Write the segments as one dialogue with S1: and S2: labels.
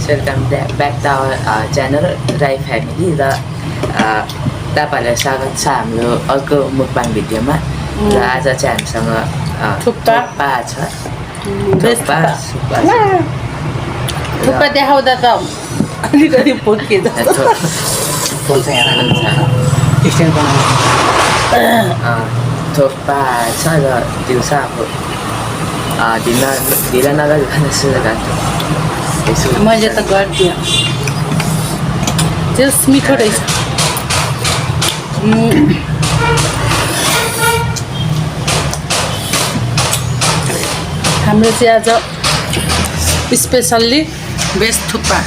S1: welcome back to our channel Rai family र तपाईँहरूलाई स्वागत छ हाम्रो अर्को मुकबाङ भिडियोमा र आज चाहिँ हामीसँग थुक्पा छ
S2: थुक्पा देखाउँदा त अलिकति पोके
S1: थुक्पा छ र दिउँसो अब ढिला नगरिकन सुरु गर्छु
S2: मैले त गरिदिएँ त्यस मिठो रहेछ हाम्रो चाहिँ आज स्पेसल्ली बेस्ट थुक्पा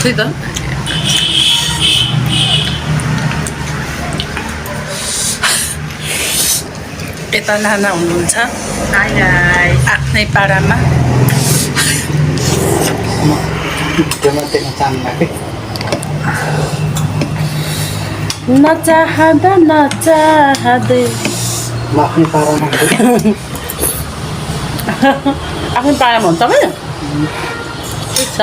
S2: खै त यता नाना हुनुहुन्छ आफ्नै पारामा नचाहँदा नचाहँदै
S3: आफ्नै पारामा
S2: आफ्नै पारामा हुन्छ तपाईँ ठिक छ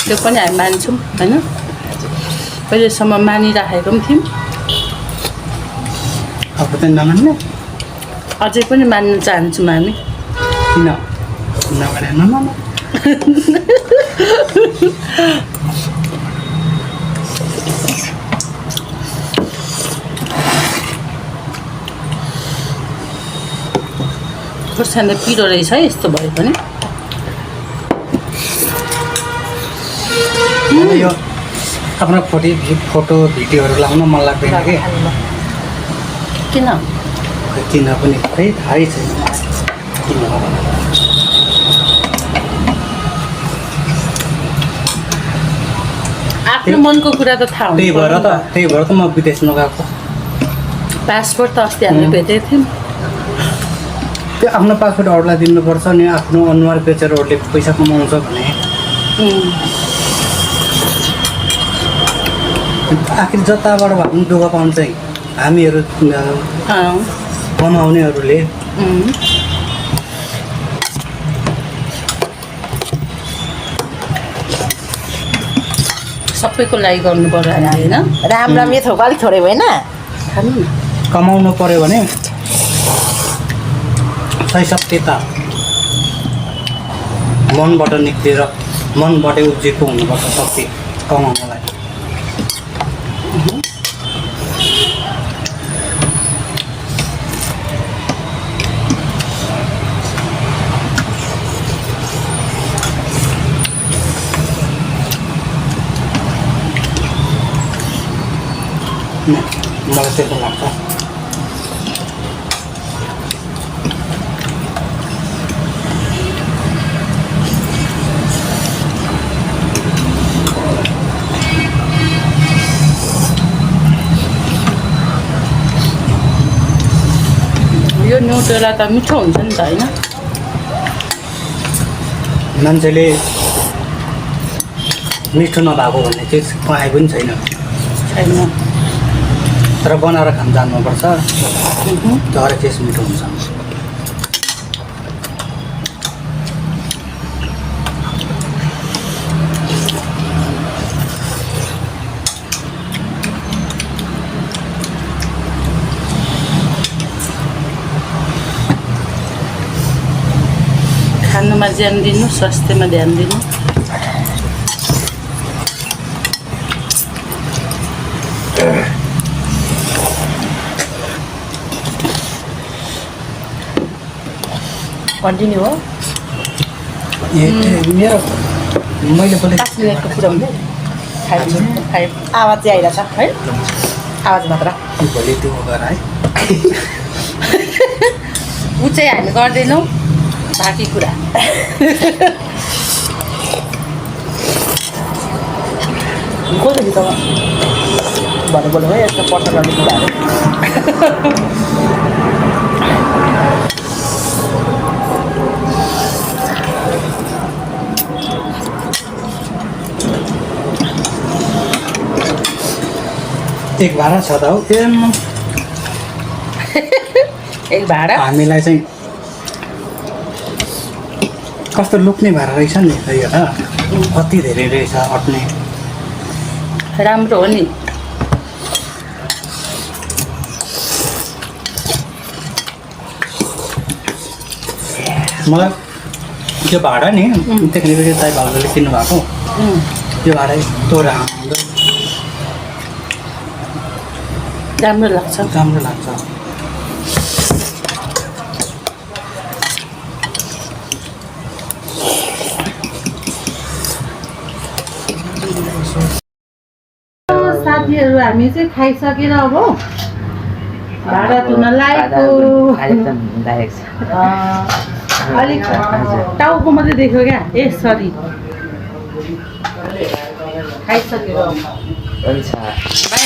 S2: त्यो पनि हामी मान्छौँ होइन पहिलेसम्म मानिराखेको पनि थियौँ
S3: अब त नमान्ने
S2: अझै पनि मान्न चाहन्छौँ हामी
S3: किन नमाने नमान्नु
S2: खोर्सानी पिरो रहेछ है यस्तो भए पनि
S3: यो आफ्नो फोटो भिडियोहरू लाउन मन लाग्दैन कि
S2: किन
S3: किन पनि खै थाहै छैन किन
S2: आफ्नो मनको कुरा त थाहा
S3: त्यही भएर
S2: हुन्छ
S3: त म विदेश नगएको
S2: पासपोर्ट त अस्ति हामीले भेटेको थियौँ
S3: त्यो आफ्नो पासपोर्ट अरूलाई दिनुपर्छ नि आफ्नो अनुहार बेचेर अरूले पैसा कमाउँछ भने आखिर जताबाट भए पनि दुःख पाउँछ हामीहरू कमाउनेहरूले
S2: सबैको लागि गर्नु पर्यो होइन
S4: राम राम यो थोक अलिक थोरै भएन
S2: खानु न
S3: कमाउनु पऱ्यो भने सही सत्यता मनबाट निक्लेर मनबाटै उब्जेको हुनुपर्छ शक्ति कमाउनलाई मलाई त्यस्तो लाग्छ
S2: यो न्युटेला त मिठो हुन्छ नि त होइन
S3: मान्छेले मिठो नभएको भन्ने चिज पाए पनि छैन
S2: छैन
S3: तर बनाएर खान जान्नुपर्छ तर चिज मिठो हुन्छ
S2: खानुमा ध्यान दिनु स्वास्थ्यमा ध्यान दिनु
S4: कन्टिन्यू हो
S3: मेरो मैले बोले
S4: 5 मिनटको कुरा हुँदैन आवाज चाहिँ आइरहेछ है आवाज मात्र
S3: भोलि त्यो गर है
S2: ऊ चाहिँ हामी गर्दैनौँ बाँकी कुरा
S4: कसरी त भन्नु बोल्नु है यस्तो पर्सनल कुराहरू
S3: एक भाडा छ त हौ
S2: एक भाडा
S3: हामीलाई चाहिँ कस्तो लुक्ने भएर रहेछ नि यो कति धेरै रहेछ अट्ने
S2: राम्रो हो नि
S3: मलाई त्यो भाडा नि टेक्निकली दाइ भाउजूले किन्नु भएको त्यो भाडा यस्तो
S2: राम्रो लाग्छ
S3: राम्रो लाग्छ
S4: साथीहरू हामी चाहिँ खाइसकेर अब भाडा धुन लागेको अलिक टाउको मात्रै देख्यो क्या ए सरी खाइसक्यो
S1: हुन्छ